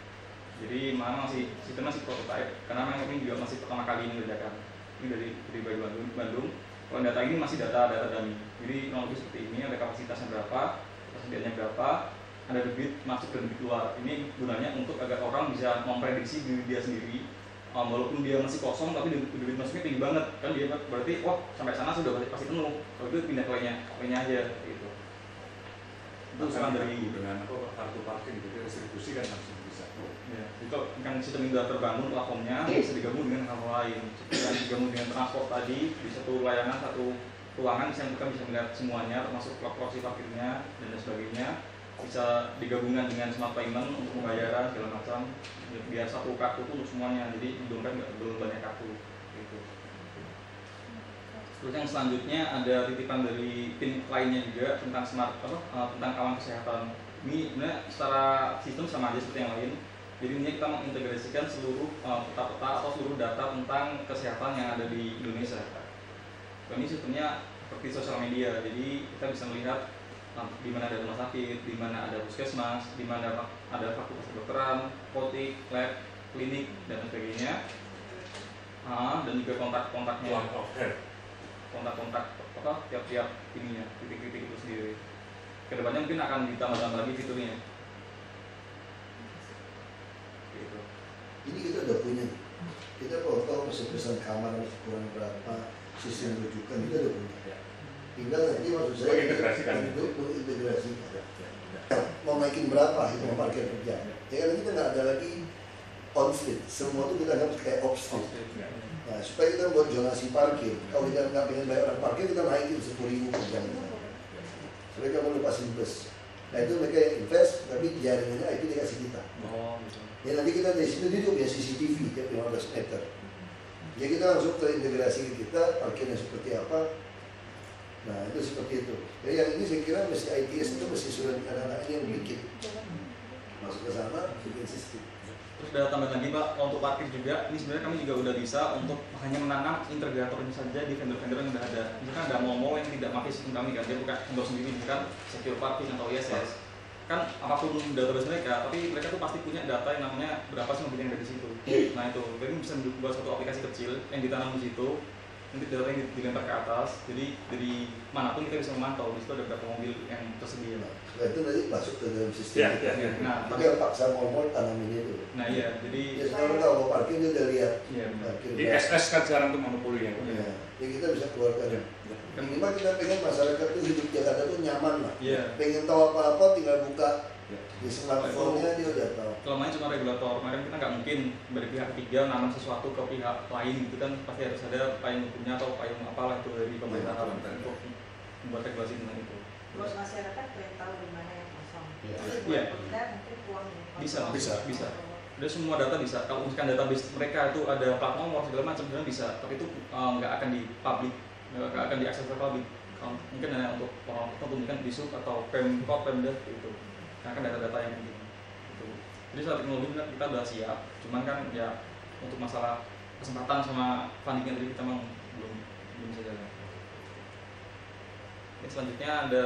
Jadi masih sistemnya masih prototype karena memang ini juga masih pertama kali ini dikerjakan. Ini dari Bandung. Kalau data ini masih data dummy. Jadi kurang lebih seperti ini, ada kapasitasnya berapa, persediaannya berapa, ada debit masuk dan debit keluar. Ini gunanya untuk agar orang bisa memprediksi diri dia sendiri. Walaupun dia masih kosong tapi debit masuknya tinggi banget, kan dia berarti wah sampai sana sudah pasti penuh. Kalau itu pindah ke lainnya aja gitu. Itu usulan dari dengan kartu parking, jadi distribusi kan langsung bisa. Ya, itu kan sistem ini sudah terbangun platformnya bisa digabung dengan hal lain. Bisa digabung dengan transport tadi di satu layanan, satu ruangan bisa kita bisa melihat semuanya termasuk proxy parkirnya dan sebagainya. bisa digabungkan dengan smart payment untuk pembayaran segala macam, biar satu kartu itu untuk semuanya, jadi di dompet nggak belum banyak kartu gitu. Terus yang selanjutnya ada titipan dari tim lainnya juga tentang tentang kawan kesehatan. Ini sebenarnya secara sistem sama aja seperti yang lain. Jadi ini kita mengintegrasikan seluruh peta-peta atau seluruh data tentang kesehatan yang ada di Indonesia. Ini sistemnya seperti sosial media, jadi kita bisa melihat di mana ada rumah sakit, di mana ada puskesmas, di mana ada fakultas kedokteran, apotek, lab, klinik, dan sebagainya. Dan juga kontak-kontaknya, kontak-kontak tiap-tiap ininya, titik-titik itu sendiri. Kedepannya mungkin akan ditambah-tambah lagi fiturnya. Gitu. Ini kita udah punya. Kita kalau tahu pesan kamar kurang berapa, sistem rujukan kita udah punya. Tinggal nanti maksud saya mengintegrasikan mau naikin berapa itu parkir kerja. Ya kan kita nggak ada lagi on street, semua itu kita anggap kayak off street. Nah, supaya kita buat zonasi parkir. Kalau kita nggak pengen bayar orang parkir, kita naikin 10.000 per jam. Mereka mau lepasin bus. Nah itu mereka yang invest, tapi jaringannya IP dikasih kita. Ya nanti kita dari situ itu punya CCTV tiap 15 meter. Ya kita langsung terintegrasi ke kita, parkirnya seperti apa. Nah itu seperti itu. Ya, yang ini saya kira mesti ITS itu mesti sudah anak-anak ini yang bikin. Masuk ke sana, bikin sistem. Terus ada tambahan lagi Pak, untuk parkir juga, ini sebenarnya kami juga udah bisa untuk hanya menanam integratornya saja di vendor-vendor yang udah ada. Misalkan ada mall yang tidak pakai sistem kami kan, dia buka vendor sendiri, misalkan secure parking atau ISS. Kan apapun database mereka, tapi mereka tuh pasti punya data yang namanya berapa sih mobil yang ada di situ. Nah itu, jadi bisa membuat satu aplikasi kecil yang ditanam di situ. Nanti data yang dilempar ke atas, jadi dari manapun kita bisa memantau di situ ada berapa mobil yang tersedia. Nah itu nanti masuk ke dalam sistem kita. Nah, tapi yang paksa mall-mall tanamin itu. Nah iya, jadi ya sekarang tahu mau parkir dia udah lihat. Iya, di SS kan sekarang tuh monopoli ya. Ya kita bisa keluarkan. Minimal kita pengen masyarakat tuh hidup Jakarta tuh nyaman lah. Pengen tahu apa-apa tinggal buka di smartphone-nya dia udah tahu. Kelemahannya cuma regulator, makanya kita nggak mungkin dari pihak ketiga nanam sesuatu ke pihak lain gitu kan, pasti harus ada payung hukumnya atau payung apalah itu dari pemerintah untuk membuat regulasi tentang itu. Terus masyarakat pengen tahu di mana yang kosong. Iya. Mungkin uang Bisa. Udah semua data bisa. Kalau misalkan database mereka itu ada plat nomor segala macam sebenarnya bisa, tapi itu nggak akan di publik, nggak akan diakses ke publik. Mungkin hanya untuk orang tertentu, mungkin di sub atau pemkot, pemda itu. Karena kan data-data yang penting. Gitu. Jadi secara teknologi kita udah siap, cuman kan ya untuk masalah kesempatan sama fundingnya tadi kita memang belum bisa jalan. Selanjutnya ada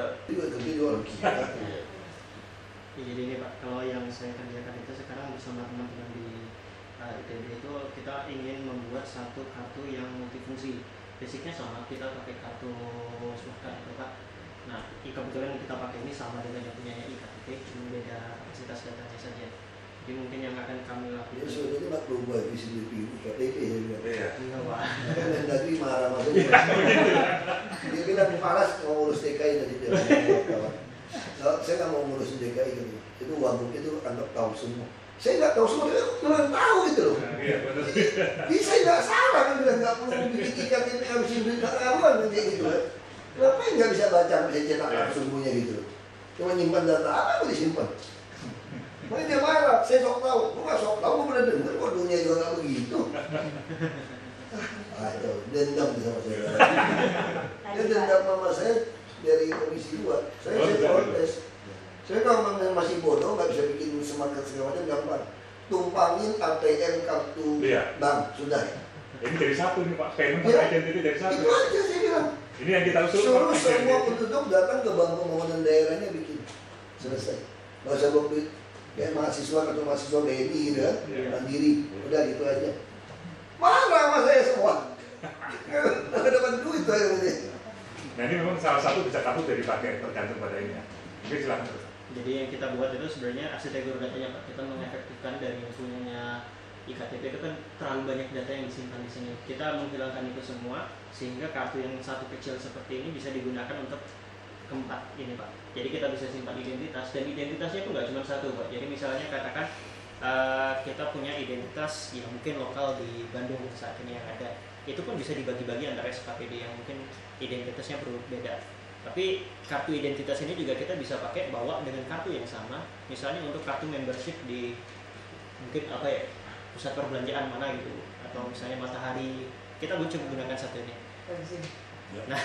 jadi ini Pak, kalau yang saya kerjakan itu sekarang bersama teman-teman di ITB itu kita ingin membuat satu kartu yang multifungsi. Basicnya sama, kita pakai kartu smart card itu Pak. Nah, kebetulan yang kita pakai ini sama dengan yang punya IKTP, cuma beda kapasitas datanya saja. Jadi mungkin yang akan kami lakukan. Ya sebenarnya Pak belum buat visi IKTP ya. Enggak Pak. Kan Mendagri marah maksudnya. Dia bilang malas mau urus DKI tadi dia. Saya nggak mau ngurus DKI gitu. Itu wagub itu anggap tahu semua. Saya nggak tahu semua, dia kurang tahu gitu loh. Bisa nggak salah kan bilang nggak perlu bikin IKTP harus nggak karuan kayak gitu. Kenapa nggak bisa baca, bisa cetak langsung punya gitu? Cuma nyimpan data apa disimpan? Makanya dia marah, saya sok tahu. Gue nggak sok tahu, gue pernah dengar kok dunia juga nggak begitu. Itu dendam sama saya. Dia dendam sama saya dari komisi 2. Saya protes. Saya kalau masih bodoh nggak bisa bikin semangat segala macam gampang. Tumpangin ATM kartu bank sudah. Ini dari satu nih Pak, payment sama identity dari satu. Itu aja saya bilang. Ini yang kita suruh semua penduduk datang ke bank pembangunan daerahnya bikin selesai. Nggak usah bawa duit kayak mahasiswa atau mahasiswa BNI gitu kan, mandiri, udah gitu aja. Marah sama saya semua. Nggak dapat duit aja. Nah ini memang salah satu bisa kabut dari pakai tergantung pada ini. Mungkin silakan. Jadi yang kita buat itu sebenarnya arsitektur datanya Pak, kita mengefektifkan dari yang punyanya IKTP itu kan terlalu banyak data yang disimpan di sini. Kita menghilangkan itu semua sehingga kartu yang satu kecil seperti ini bisa digunakan untuk keempat ini Pak. Jadi kita bisa simpan identitas dan identitasnya itu nggak cuma satu Pak. Jadi misalnya katakan kita punya identitas yang mungkin lokal di Bandung saat ini yang ada, itu pun bisa dibagi-bagi antara SKPD yang mungkin identitasnya berbeda. Tapi kartu identitas ini juga kita bisa pakai bawa dengan kartu yang sama. Misalnya untuk kartu membership di mungkin apa ya, pusat perbelanjaan mana gitu, atau misalnya Matahari, kita coba gunakan satu ini. Nah,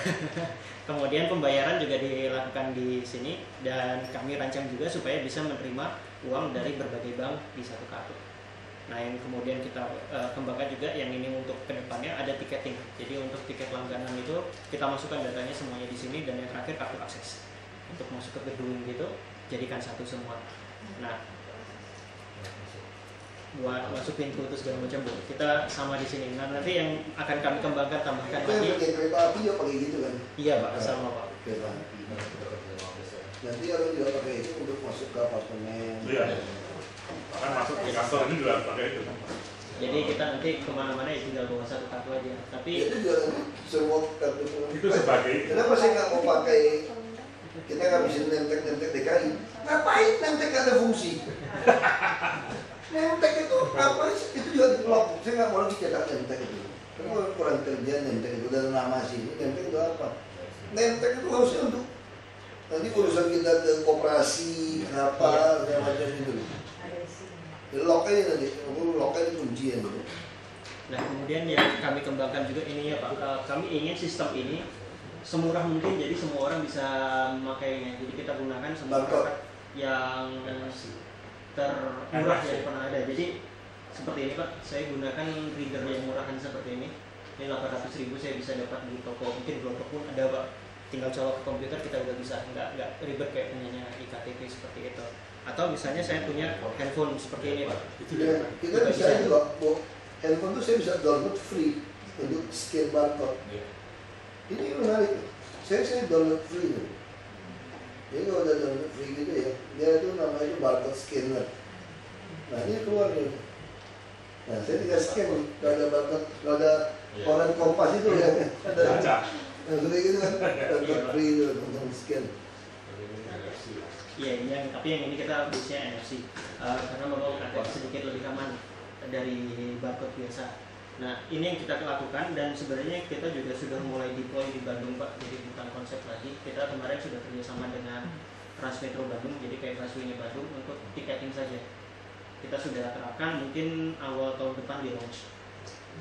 kemudian pembayaran juga dilakukan di sini dan kami rancang juga supaya bisa menerima uang dari berbagai bank di satu kartu. Nah, yang kemudian kita kembangkan juga yang ini untuk kedepannya ada tiketing. Jadi untuk tiket langganan itu kita masukkan datanya semuanya di sini, dan yang terakhir kartu akses untuk masuk ke gedung gitu, jadikan satu semua. Nah, buat masuk pintu itu segala macam Bu, kita sama di sini. Nah, nanti yang akan kami kembangkan tambahkan Itu yang lagi. pakai kereta api juga pakai gitu kan? Iya Pak, sama Pak. Kereta api. Nanti orang juga pakai itu untuk masuk ke apartemen. Iya. Bahkan masuk ke kantor ini juga pakai itu. Jadi kita nanti kemana-mana ya tinggal bawa satu kartu aja. Tapi Itu juga nanti semua kartu. Itu sebagai Kenapa saya nggak mau pakai? Kita nggak bisa nentek DKI. Ngapain nentek ada fungsi? Nentek itu apa? Itu juga dikelop. Saya nggak mau lagi cetak nentek itu. Karena kurang kerja nentek itu, dari nama sini nentek itu apa? Nentek itu harusnya untuk nanti urusan kita ke koperasi apa segala macam itu. Lock aja nanti, lock aja kunci ya. nah, kemudian yang kami kembangkan juga ini ya Pak, kami ingin sistem ini semurah mungkin, jadi semua orang bisa memakainya. Jadi kita gunakan semua perangkat yang termurah yang pernah ada. Jadi seperti ini Pak, saya gunakan reader yang murahan seperti ini. Ini 800.000 saya bisa dapat di toko, mungkin Glotok pun ada Pak. Tinggal colok ke komputer kita udah bisa, nggak ribet kayak punyanya iktp seperti itu. Atau misalnya saya punya handphone seperti ini Pak. Kita bisa juga, handphone tuh saya bisa download free untuk scan barcode. Ini menarik. Saya download free tuh. Jadi kalau udah download free gitu ya, dia itu namanya barcode scanner. Nah ini keluar nih. Nah saya tinggal scan, kalau ada barcode, kalau ada koran Kompas itu ya, ada. Nah sudah gitu kan, download free itu untuk scan. Iya, tapi yang ini kita biasanya NFC karena mau agak sedikit lebih aman dari barcode biasa. Nah, ini yang kita lakukan, dan sebenarnya kita juga sudah mulai deploy di Bandung Pak, jadi bukan konsep lagi. Kita kemarin sudah kerjasama dengan Transmetro Bandung, jadi kayak Busway Bandung untuk tiketing saja. Kita sudah terapkan, mungkin awal tahun depan di launch.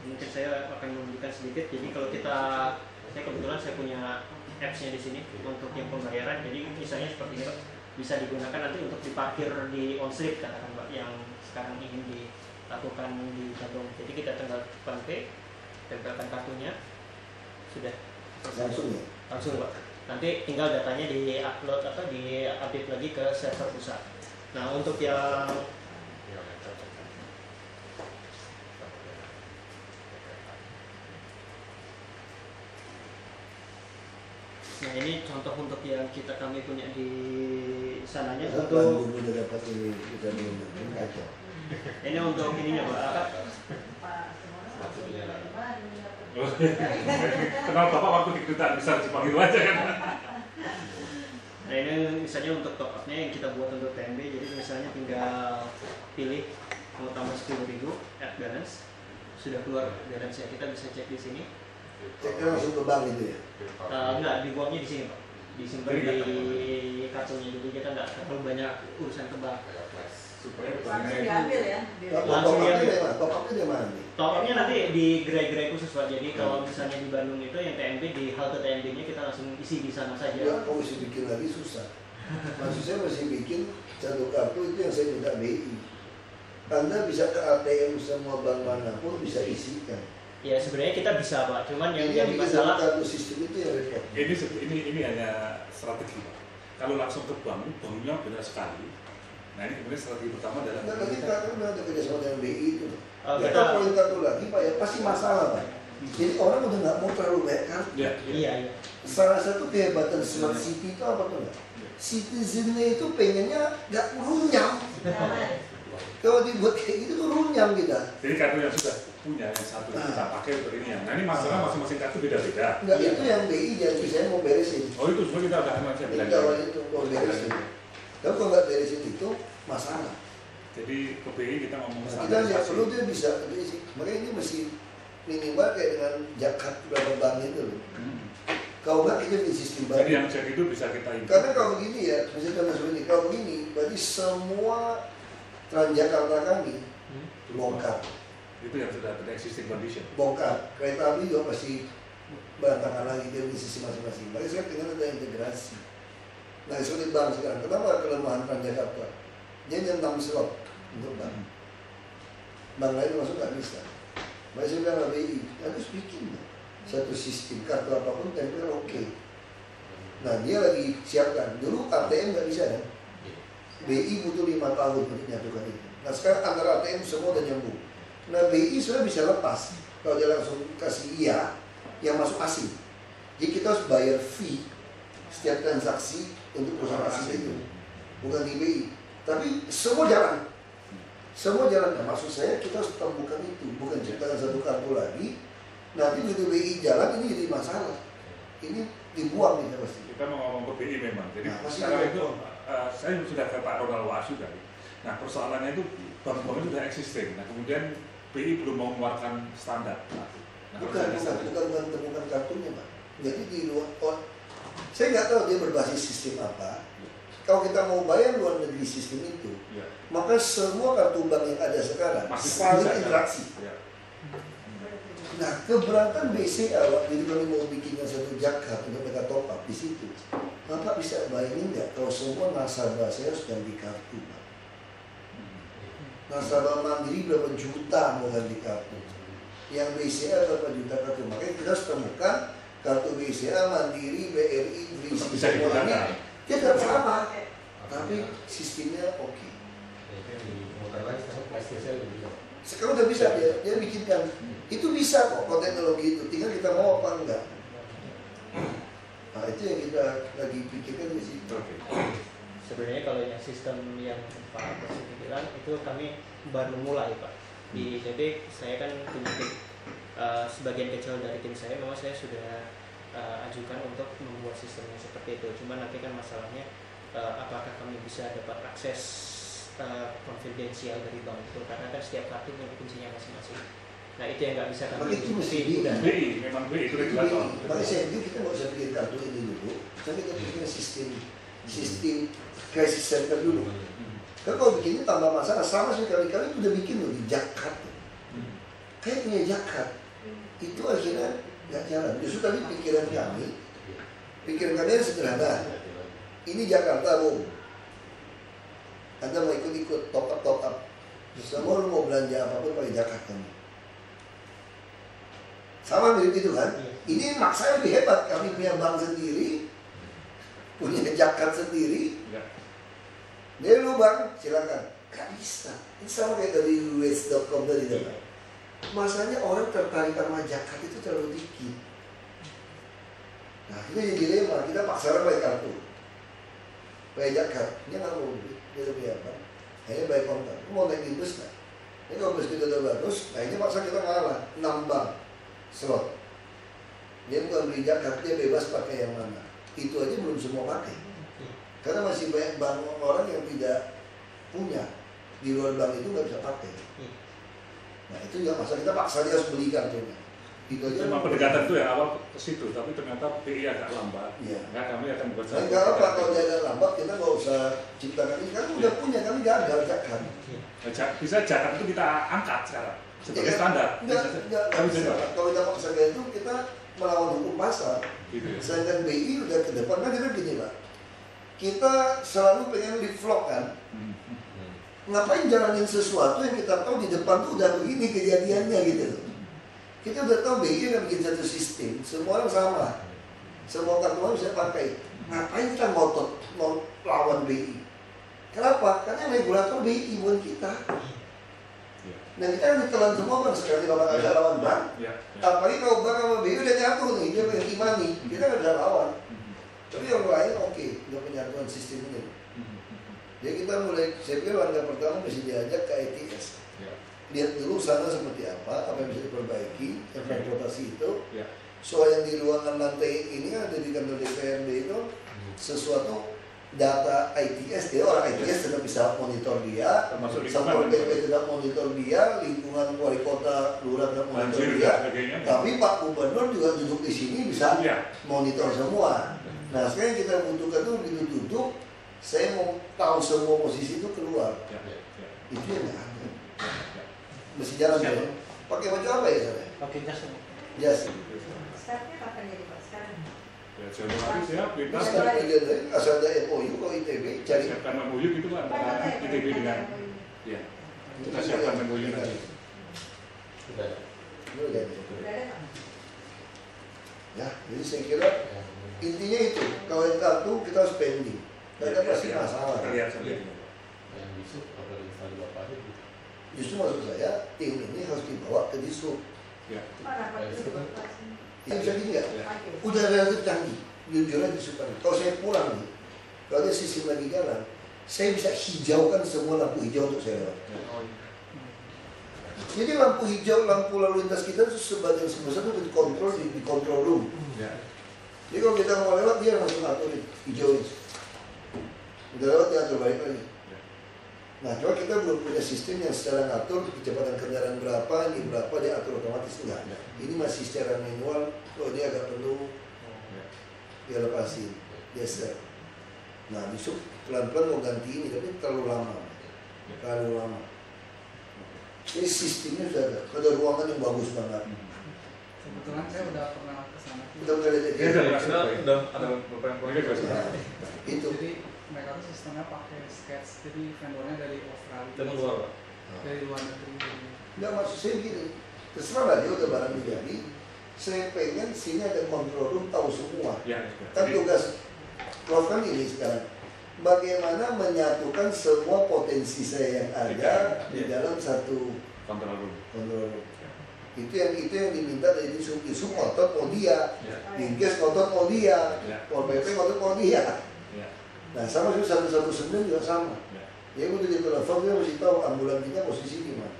Mungkin saya akan memberikan sedikit. Jadi kalau saya kebetulan saya punya apps-nya di sini untuk yang pembayaran. Jadi misalnya seperti ini Pak, bisa digunakan nanti untuk diparkir di on-street katakan Pak, yang sekarang ingin dilakukan di Bandung. Jadi kita tinggal pay, tempelkan kartunya, sudah Langsung ya? langsung Pak. Nanti tinggal datanya di-upload atau di-update lagi ke server pusat. Nah, untuk yang nah ini contoh untuk yang kami punya di sananya untuk Bandung udah dapat ini, kita belum kacau. ini untuk ininya Pak. Kenal Bapak waktu di kedutaan besar dipanggil aja kan? Nah ini misalnya untuk top up-nya yang kita buat untuk TMB, jadi misalnya tinggal pilih mau tambah 10.000 add balance, sudah keluar balance ya, kita bisa cek di sini. Ceknya langsung ke bank itu ya? Enggak, dibuangnya di sini Pak, disimpan di kartunya, jadi kita nggak terlalu banyak urusan ke bank. Langsung diambil ya. Langsung diambil. Top up-nya di mana nih? Top up-nya nanti di gerai-gerai khusus Pak, jadi kalau misalnya di Bandung itu yang TMB, di halte TMB-nya kita langsung isi di sana saja. Ya, kalau mesti bikin lagi susah. Maksud saya masih bikin satu kartu itu yang saya minta BI. Anda bisa ke ATM semua bank manapun bisa isikan. Ya sebenarnya kita bisa Pak, cuman yang Ini jadi masalah kartu sistem itu yang repot. Ini hanya strategi Pak. Kalau langsung ke banknya benar sekali. Nah ini kemudian strategi pertama adalah Nah, nanti kita kan udah kerjasama dengan BI itu. Oh, Ya, kita- kalau poin kartu lagi Pak ya pasti masalah Pak. Jadi orang udah nggak mau terlalu banyak kartu. iya. iya. Salah satu kehebatan smart city itu apa tuh nggak? Citizennya itu pengennya nggak runyam. Kalau dibuat kayak gitu tuh runyam kita. Jadi kartu yang sudah punya yang satu kita pakai untuk ini. Nah ini masalah masing-masing kartu beda-beda. Enggak itu yang BI janji saya mau beresin. Oh itu semua kita udah akan Ini kalau itu mau beresin. Tapi kalau nggak beresin itu masalah. Jadi ke BI kita ngomong Nah, kita nggak perlu dia bisa berisi. Makanya ini mesti minimal kayak dengan zakat berapa bank itu loh. Kalau nggak kita bikin sistem baru. Jadi yang cek itu bisa kita import. Karena kalau begini ya, misalnya kalau begini, berarti semua Transjakarta kami bongkar. Itu yang sudah ada existing condition. Bongkar. Kereta api juga pasti berantakan lagi, dia punya sisi masing-masing. Makanya saya ingin ada integrasi. Nah, sulit bank sekarang. Kenapa kelemahan Transjakarta? Dia hanya 6 slot untuk bank. Bank lain masuk nggak bisa. Makanya saya bilang BI, harus bikin satu sistem kartu apapun tempel oke. Nah, dia lagi siapkan. Dulu ATM nggak bisa kan? BI butuh 5 tahun untuk menyatukan itu. Nah, sekarang antara ATM semua udah nyambung. Nah, BI sudah bisa lepas. Kalau dia langsung kasih iya, yang masuk asing. Jadi kita harus bayar fee setiap transaksi untuk perusahaan asing itu. Bukan di BI. Tapi semua jalan. Semua jalan. Nah, maksud saya kita harus temukan itu. Bukan ciptakan satu kartu lagi. Nanti begitu BI jalan, ini jadi masalah. Ini dibuang ini pasti. Kita mau ngomong ke BI memang. Jadi Nah, sekarang itu saya sudah ke Pak Ronald Wasu tadi. Nah, persoalannya itu bank-bank itu sudah existing. Nah, kemudian BI belum mau mengeluarkan standar. Nah, Bukan temukan kartunya, Pak. Jadi di luar, saya nggak tahu dia berbasis sistem apa. Kalau kita mau bayar luar negeri sistem itu, ya. maka semua kartu bank yang ada sekarang Masih saling bisa, interaksi. Ya. Nah, keberatan BCA waktu itu kami mau bikin yang satu Jakarta untuk mereka top up di situ. Bapak bisa bayangin nggak kalau semua nasabah saya harus ganti kartu, Pak? Nasabah Mandiri berapa juta mau ganti kartu? Yang BCA berapa juta kartu? Makanya kita harus temukan kartu BCA, Mandiri, BRI, Brisi, Bisa semua ini digunakan. dia tetap sama, tapi sistemnya oke. Sekarang udah bisa dia bikinkan. Itu bisa kok kalau teknologi itu, tinggal kita mau apa enggak. Nah, itu yang kita lagi pikirkan di situ. Sebenarnya kalau yang sistem yang Pak Presiden bilang itu kami baru mulai Pak. Jadi saya kan punya tim, sebagian kecil dari tim saya memang saya sudah ajukan untuk membuat sistemnya seperti itu. Cuma nanti kan masalahnya apakah kami bisa dapat akses konfidensial dari bank itu, karena kan setiap kartu punya kuncinya masing-masing. Nah itu yang nggak bisa kami. Makanya itu mesti BI, memang BI itu regulator. Makanya saya bilang kita nggak usah bikin kartu ini dulu, tapi kita bikin sistem crisis center dulu. Karena kalau bikinnya tambah masalah, sama sekali kali udah bikin loh di Jakarta. Kayak punya Jakarta, itu akhirnya nggak jalan. Justru tadi pikiran kami yang sederhana. Ini Jakarta, Bu. Anda mau ikut top up. Semua lu mau belanja apapun pakai Jakarta. Sama mirip itu kan? Ini maksa lebih hebat. Kami punya bank sendiri, punya Jakarta sendiri. Dia lu bang, silakan. Gak bisa. Ini sama kayak dari US.com tadi kan. Masalahnya orang tertarik sama Jakarta itu terlalu dikit. Nah ini jadi dilema. Kita paksa orang pakai kartu, pakai Jakarta. Dia nggak mau beli. Dia lebih apa? Akhirnya bayar kontak. Mau naik bus nggak? Ini kalau bus kita udah bagus, nah ini maksa kita ngalah. 6 bank slot. Dia bukan beli Jakarta, dia bebas pakai yang mana. Itu aja belum semua pakai. Karena masih banyak bank orang yang tidak punya. Di luar bank itu nggak bisa pakai. Nah itu yang masa kita paksa dia harus beli kartunya. Itu aja. Cuma pendekatan itu yang awal ke situ, tapi ternyata BI agak lambat. Iya. Nah, kami akan buat Nah, nggak apa kalau dia agak lambat kita nggak usah ciptakan ini. Kan udah punya, kami gagal kan. Bisa Jakarta itu kita angkat sekarang sebagai standar. Enggak bisa. Kalau kita paksa kayak itu kita melawan hukum pasar. Gitu ya. Sedangkan BI udah ke depan kan kita gini Pak. Kita selalu pengen di-vlog kan. Ngapain jalanin sesuatu yang kita tahu di depan tuh udah begini kejadiannya gitu loh. Kita udah tahu BI udah bikin satu sistem, semua orang sama. Semua kartu bisa pakai. Ngapain kita ngotot mau lawan BI? Kenapa? Karena regulator BI bukan kita. Nah kita kan ditelan semua bang, sekali kalau nggak bisa lawan bank. Apalagi kalau bank sama BI udah nyatu nih, dia pengen imani, kita nggak bisa lawan. Tapi yang lain oke, udah penyatuan sistem ini. Jadi kita mulai, saya pikir langkah pertama mesti diajak ke ITS. Lihat dulu sana seperti apa yang bisa diperbaiki, transportasi itu. Soal yang di ruangan lantai ini kan ada di kantor DPRD itu sesuatu data ITS, dia orang ITS tetap bisa monitor dia, Termasuk Satpol lingkungan. PP tetap monitor dia, lingkungan wali kota, lurah tetap monitor Banjir dia. dan sebagainya. Tapi Pak Gubernur juga duduk di sini bisa Iya. monitor semua. Nah sekarang yang kita butuhkan itu begitu duduk, saya mau tahu semua posisi itu keluar. Ya, ya. Itu yang nggak ada. Mesti jalan Siap. ya. Pakai baju apa ya saya? Pakai jas. Jas. Startnya kapan jadi Pak? Sekarang? Ya, Januari siap, kita Nah, sekarang kerjaan dari asal ada MOU kalau ITB cari. siapkan MOU gitu kan antara ITB dengan ya. Kita siapkan MOU nanti. Udah ada. Udah ada Pak? Ya, jadi saya kira intinya itu kalau yang kartu kita harus spending. Karena pasti masalah. Kita lihat saja. Justru maksud saya tim ini harus dibawa ke dishub. Ya. Pak, rapat itu Pak. Ini bisa gini nggak? Ya. Oke. Udah relatif canggih, jujur aja dishub. Kalau saya pulang nih, kalau ada sistem lagi jalan, saya bisa hijaukan semua lampu hijau untuk saya lewat. Jadi lampu hijau, lampu lalu lintas kita itu sebagian sebesar itu dikontrol di control room. Ya. Jadi kalau kita mau lewat dia langsung aturin hijauin. Udah lewat dia atur balik lagi. Nah, coba kita belum punya sistem yang secara ngatur kecepatan kendaraan berapa, ini berapa dia atur otomatis enggak. Ini masih secara manual, kalau dia agak penuh dia lepasin, dia set. Nah, besok pelan-pelan mau ganti ini, tapi terlalu lama. Terlalu lama. Jadi sistemnya sudah ada ruangan yang bagus banget. Kebetulan saya udah pernah ke sana. Kita udah lihat Ya, ya. Udah ada beberapa yang Ini kan Nah, itu. Jadi mereka tuh sistemnya pakai sketch, jadi vendornya dari Australia. Dari luar, Pak. Dari luar negeri. Nggak, maksud saya gini, terserah lah dia udah barang jadi. Saya pengen sini ada control room tahu semua. Ya. Kan tugas Prof kan ini sekarang. Bagaimana menyatukan semua potensi saya yang ada di dalam satu kontrol room. control room. Itu yang diminta dari Dishub. Dishub ngotot mau dia, Dinkes ngotot mau dia, Ya. Pol PP ngotot mau dia. Ya. Nah sama juga 119 juga sama. Ya. Ya udah di telepon dia mesti tahu ambulan kita posisi di mana.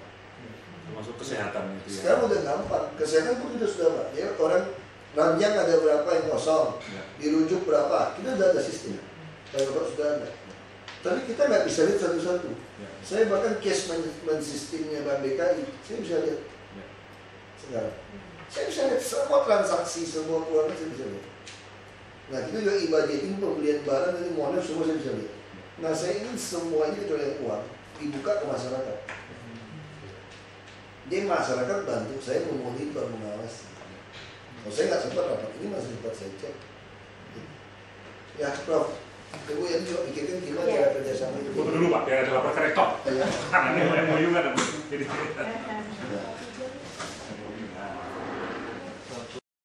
Termasuk kesehatan itu ya. Sekarang udah gampang, kesehatan pun kita sudah Pak. Ya orang ranjang ada berapa yang kosong, Ya. dirujuk berapa, kita udah ada sistem. Kalau sudah ada. Tapi kita nggak bisa lihat satu-satu. Ya. Saya bahkan case management sistemnya Bank BKI, saya bisa lihat Ya. sekarang. Saya bisa lihat semua transaksi, semua keuangan saya bisa lihat. Nah kita juga e-budgeting pembelian barang dari modal semua saya bisa lihat. Nah saya ingin semuanya kecuali yang uang dibuka ke masyarakat. Jadi masyarakat bantu saya memonitor, mengawasi. Kalau saya nggak sempat rapat ini masih sempat saya cek. Ya Prof, Ibu yang juga pikirkan gimana Iya. cara kerjasama itu. Foto dulu Pak, biar ada lapor ke rektor. Ya. Karena ini MOU kan. Jadi Nah,